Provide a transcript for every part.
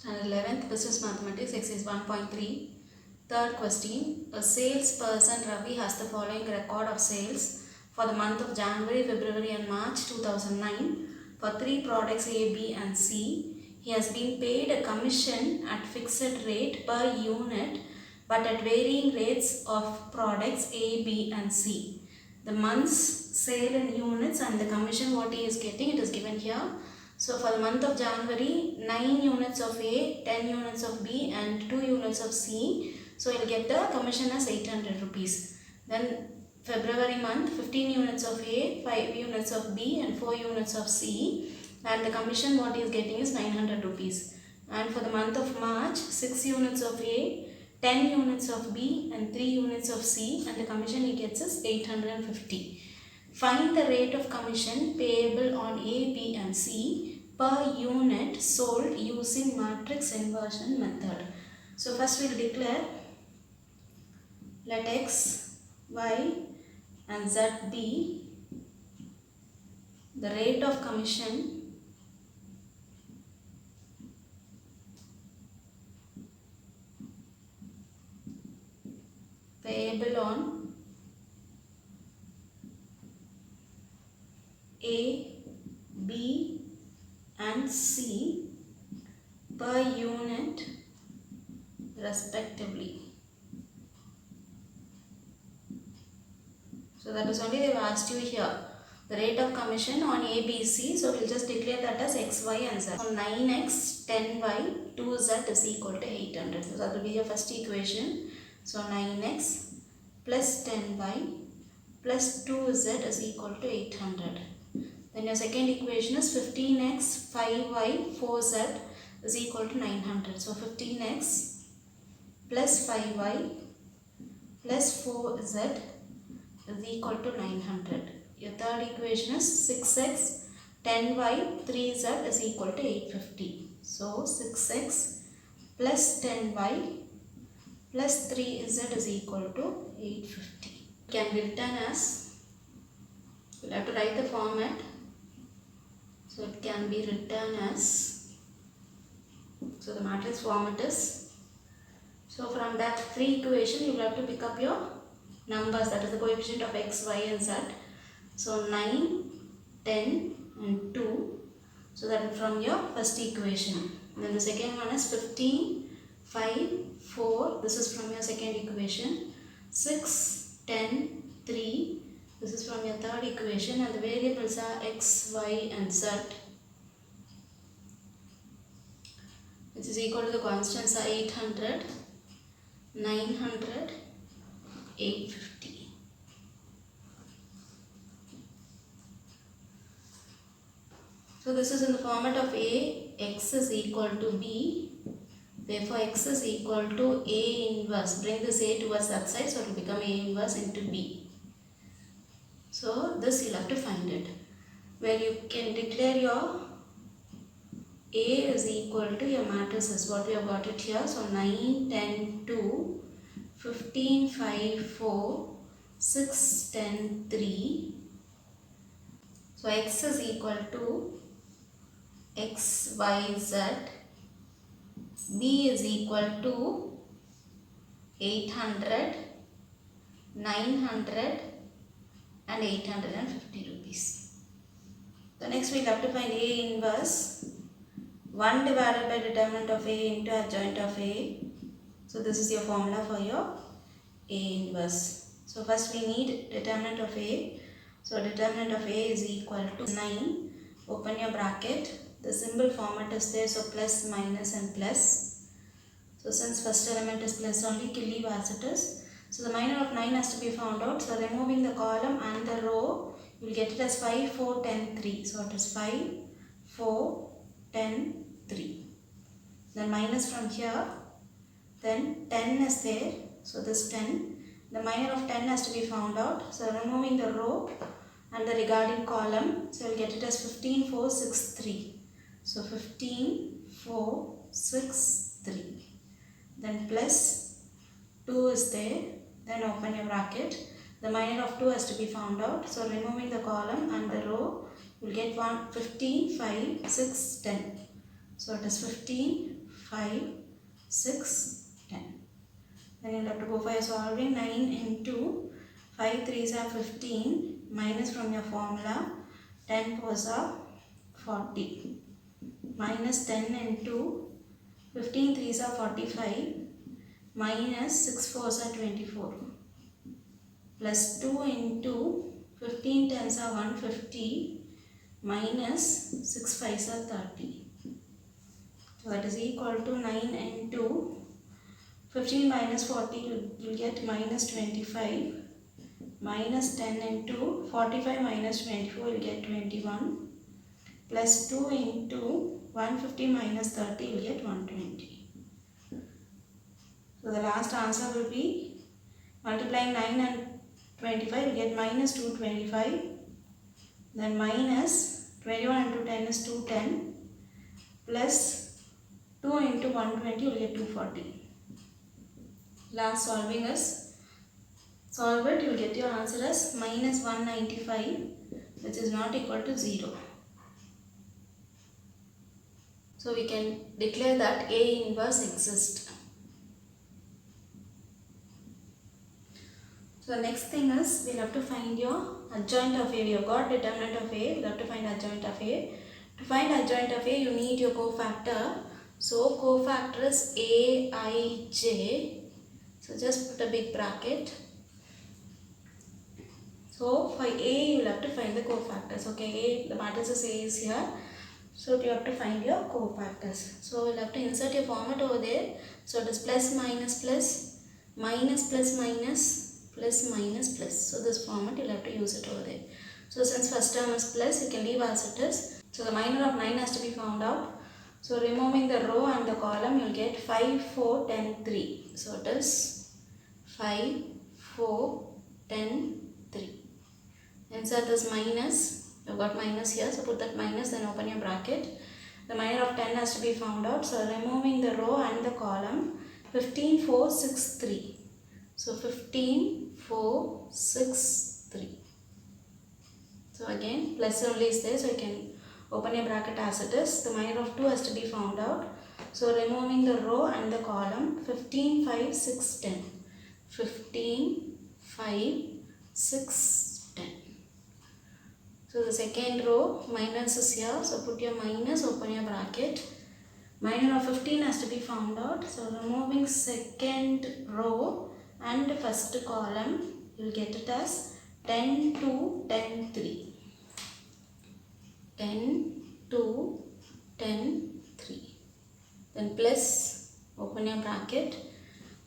Standard 11th Business Mathematics Exercise 1.3. Third question. A salesperson Ravi has the following record of sales for the month of January, February and March 2009 for 3 products A, B and C. He has been paid a commission at fixed rate per unit but at varying rates of products A, B and C. The month's sale in units and the commission what he is getting, it is given here. So for the month of January, 9 units of A, 10 units of B and 2 units of C. So he will get the commission as 800 rupees. Then February month, 15 units of A, 5 units of B and 4 units of C. And the commission what he is getting is 900 rupees. And for the month of March, 6 units of A, 10 units of B and 3 units of C. And the commission he gets is 850. Find the rate of commission payable on A, B and C per unit sold using matrix inversion method. So first we will declare let X, Y and Z be the rate of commission payable on A, B and C per unit respectively. So that is only they have asked you here. The rate of commission on A, B, C. So we will just declare that as X, Y and Z. So 9X, 10Y, 2Z is equal to 800. So that will be your first equation. So 9X plus 10Y plus 2Z is equal to 800. Then your second equation is 15x, 5y, 4z is equal to 900. So 15x plus 5y plus 4z is equal to 900. Your third equation is 6x, 10y, 3z is equal to 850. So 6x plus 10y plus 3z is equal to 850. It can be written as, you will have to write the format. So it can be written as, so the matrix format is, so from that free equation you will have to pick up your numbers, that is the coefficient of x, y and z. So 9, 10 and 2. So that is from your first equation. And then the second one is 15, 5, 4. This is from your second equation. 6, 10, 3. This is from your third equation, and the variables are x, y and z, which is equal to the constants are 800, 900, 850. So this is in the format of A, x is equal to B. Therefore x is equal to A inverse. Bring this A towards that side, so it will become A inverse into B. So this you will have to find it, where you can declare your A is equal to your matrices, what we have got it here. So 9, 10, 2, 15, 5, 4, 6, 10, 3. So x is equal to x, y, z. B is equal to 800, 900 and 850 rupees. So next we will have to find A inverse. 1 divided by determinant of A into adjoint of A. So this is your formula for your A inverse. So first we need determinant of A. So determinant of A is equal to 9. Open your bracket. The symbol format is there, so plus, minus and plus. So since first element is plus only, leave as it is. So the minor of 9 has to be found out. So removing the column and the row, you will get it as 5, 4, 10, 3. So it is 5, 4, 10, 3. Then minus from here. Then 10 is there. So this 10. The minor of 10 has to be found out. So removing the row and the regarding column. So you will get it as 15, 4, 6, 3. So 15, 4, 6, 3. Then plus 2 is there. Then open your bracket. The minor of 2 has to be found out. So removing the column and the row, you will get 15, 5, 6, 10. So it is 15, 5, 6, 10. Then you'll have to go for your solving. 9 into 5 3s are 15 minus from your formula 10 4s are 40 minus 10 into 15 3s are 45 minus 6 4s are 24 plus 2 into 15 10s are 150 minus 6 5s are 30. So that is equal to 9 into 15 minus 40 you will get minus 25 minus 10 into 45 minus 24 you will get 21 plus 2 into 150 minus 30 you will get 120. So the last answer will be multiplying 9 and 25 you get minus 225, then minus 21 into 10 is 210 plus 2 into 120 you will get 240. Last solving is, solve it, you will get your answer as minus 195 which is not equal to 0. So we can declare that A inverse exists. So the next thing is, we will have to find your adjoint of A. We have got determinant of A, we will have to find adjoint of A. To find adjoint of A, you need your cofactor. So cofactor is Aij. So just put a big bracket. So for A, you will have to find the cofactors. Okay, A, the matrix A is here. So you have to find your cofactors. So we'll have to insert your format over there. So it is plus minus plus, minus plus minus, plus minus plus. So this format you'll have to use it over there. So since first term is plus, you can leave as it is. So the minor of 9 has to be found out. So removing the row and the column, you'll get 5, 4, 10, 3. So it is 5, 4, 10, 3. Insert this minus. You've got minus here, so put that minus, then open your bracket. The minor of 10 has to be found out. So removing the row and the column, 15, 4, 6, 3. So 15, 4, 6, 3. So again, plus only is there, so you can open your bracket as it is. The minor of 2 has to be found out. So removing the row and the column, 15, 5, 6, 10. 15, 5, 6, 10. So the second row, minus is here. So put your minus, open your bracket. Minor of 15 has to be found out. So removing second row and first column, you will get it as 10, 2, 10, 3. 10, 2, 10, 3. Then plus, open your bracket.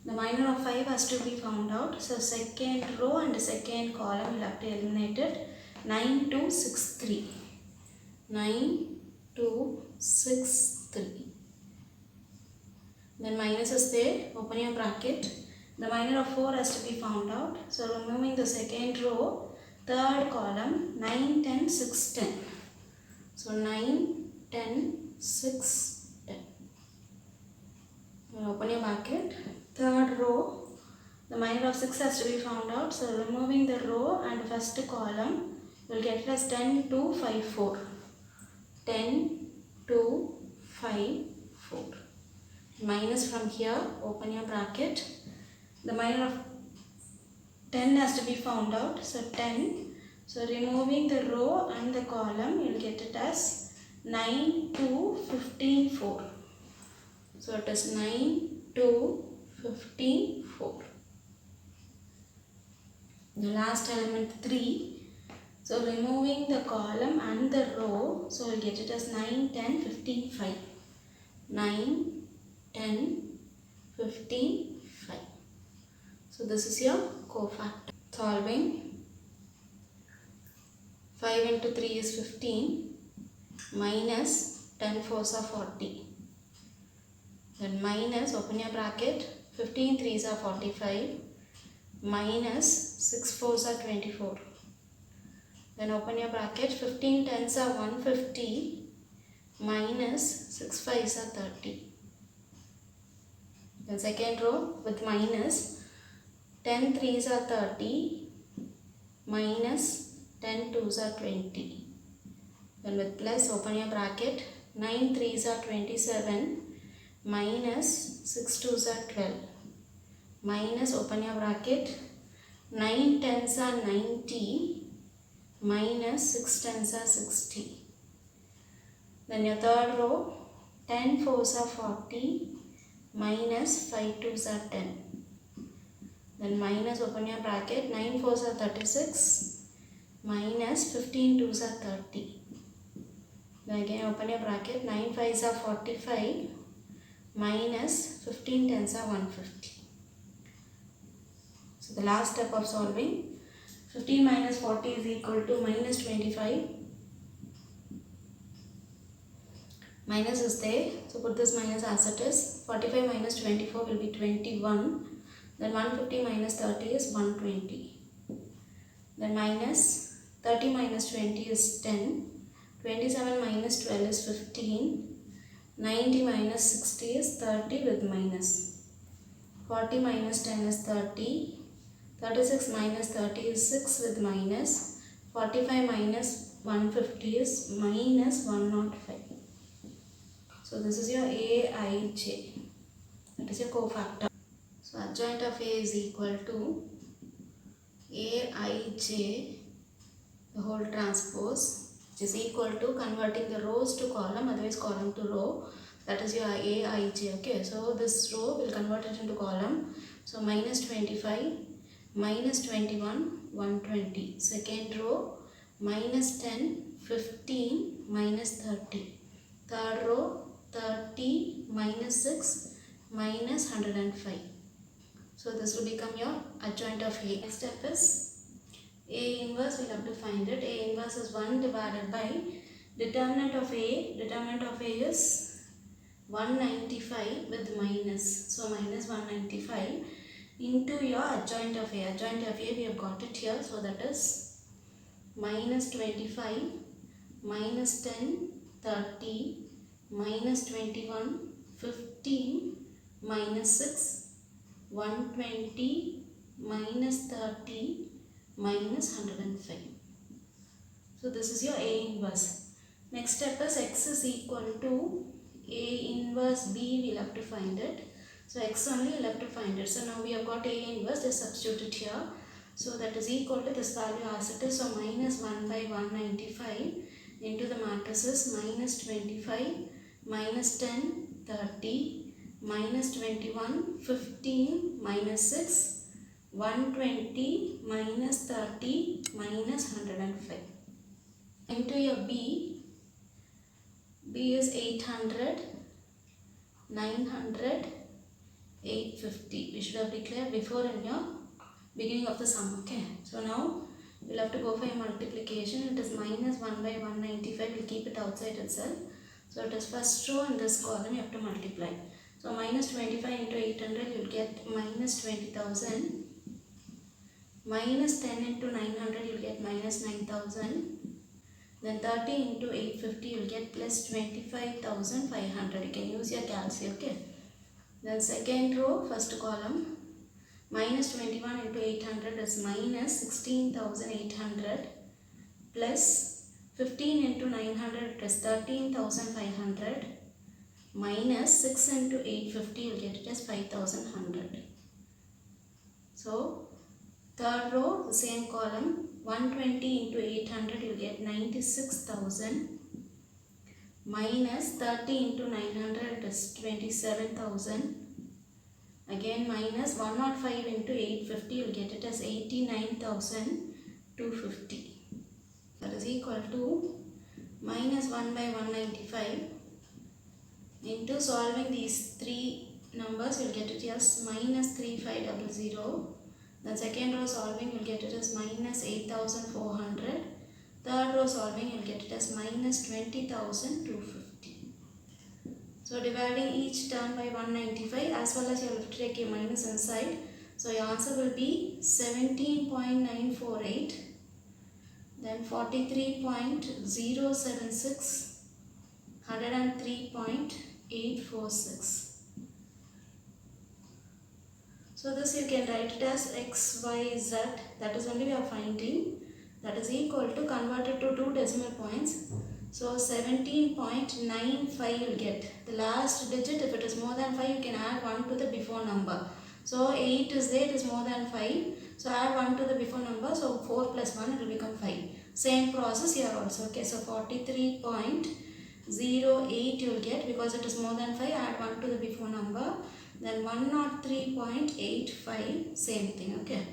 The minor of 5 has to be found out. So second row and second column, you will have to eliminate it. 9, 2, 6, 3. 9, 2, 6, 3. Then minus is there. Open your bracket. The minor of 4 has to be found out. So removing the second row, third column, 9, 10, 6, 10. So 9, 10, 6, 10. Open your bracket. Third row, the minor of 6 has to be found out. So removing the row and first column, you will get it as 10, 2, 5, 4. 10, 2, 5, 4. Minus from here, open your bracket. The minor of 10 has to be found out. So 10. So removing the row and the column, you will get it as 9, 2, 15, 4. So it is 9, 2, 15, 4. The last element 3. So removing the column and the row, so we'll get it as 9, 10, 15, 5. 9, 10, 15, 5. So this is your cofactor. Solving. 5 into 3 is 15 minus 10 4s are 40. Then minus, open your bracket, 15 3s are 45 minus 6 4s are 24. Then open your bracket, 15 10s are 150 minus 6 5s are 30. Then second row with minus, 10 3s are 30 minus 10 2s are 20. Then with plus, open your bracket, 9 3s are 27 minus 6 2s are 12 minus, open your bracket, 9 10s are 90 minus 6 10s are 60. Then your third row, 10 4s are 40 minus 5 2s are 10. Then minus, open your bracket, 9 4s are 36 minus 15 2s are 30. Then again open your bracket, 9 5s are 45 minus 15 10s are 150. So the last step of solving, 15 minus 40 is equal to minus 25. Minus is there, so put this minus as it is. 45 minus 24 will be 21. Then 150 minus 30 is 120. Then minus 30 minus 20 is 10. 27 minus 12 is 15. 90 minus 60 is 30 with minus. 40 minus 10 is 30. 36 minus 30 is 6 with minus. 45 minus 150 is minus 105. So this is your Aij. That is your cofactor. So adjoint of A is equal to Aij the whole transpose, which is equal to converting the rows to column, otherwise column to row. That is your Aij. Okay, so this row will convert it into column. So minus 25, minus 21, 120. Second row, minus 10, 15, minus 30. Third row, 30, minus 6, minus 105. So this will become your adjoint of A. Next step is A inverse, we have to find it. A inverse is 1 divided by determinant of A. Determinant of A is 195 with minus. So minus 195 into your adjoint of A. Adjoint of A we have got it here. So that is minus 25, minus 10, 30, minus 21, 15, minus 6, 120, minus 30, minus 105. So this is your A inverse. Next step is X is equal to A inverse B, we will have to find it. So X only we will have to find it. So now we have got A inverse, just substitute it here. So that is equal to this value as it is. So minus 1 by 195 into the matrices minus 25, minus 10, 30, minus 21, 15, minus 6, 120, minus 30, minus 105. Into your B is 800, 900, 850. We should have declared before in your beginning of the sum. Okay. So now we will have to go for a multiplication. It is minus 1 by 195. We will keep it outside itself. So it is first row in this column you have to multiply. So minus 25 into 800 you will get minus 20,000. Minus 10 into 900 you will get minus 9,000. Then 30 into 850 you will get plus 25,500. You can use your calci. Okay. Then second row, first column, minus 21 into 800 is minus 16,800 plus 15 into 900 is 13,500 minus 6 into 850 you will get it as 5,100. So third row, the same column, 120 into 800 you will get 96,000 minus 30 into 900 is 27,000. Again minus 105 into 850 you will get it as 89,250. That is equal to minus 1 by 195 into solving these three numbers you will get it as minus 3500. Then second row solving you will get it as minus 8,400. Third row solving you will get it as minus 20,250. So dividing each term by 195 as well as you have to take a minus inside. So your answer will be 17.948, then 43.076, 103.846. So this you can write it as x, y, z, that is only we are finding, that is equal to, converted to two decimal points, So 17.95 you'll get. The last digit, if it is more than 5, you can add 1 to the before number. So 8 is there, it is more than 5. So add 1 to the before number. So 4 plus 1, it will become 5. Same process here also. Okay, so 43.08 you will get, because it is more than 5. Add 1 to the before number. Then 103.85, same thing. Okay.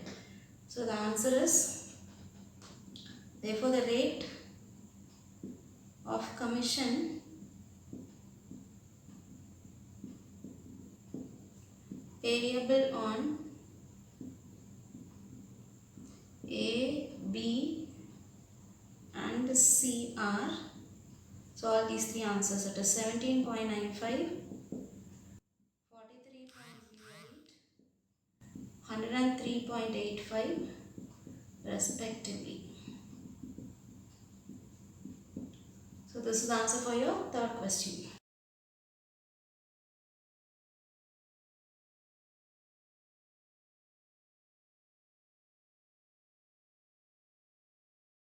So the answer is, therefore the rate of commission payable on A, B and C are, so all these three answers, it is 17.95, 43.08, 103.85 respectively. So this is the answer for your third question.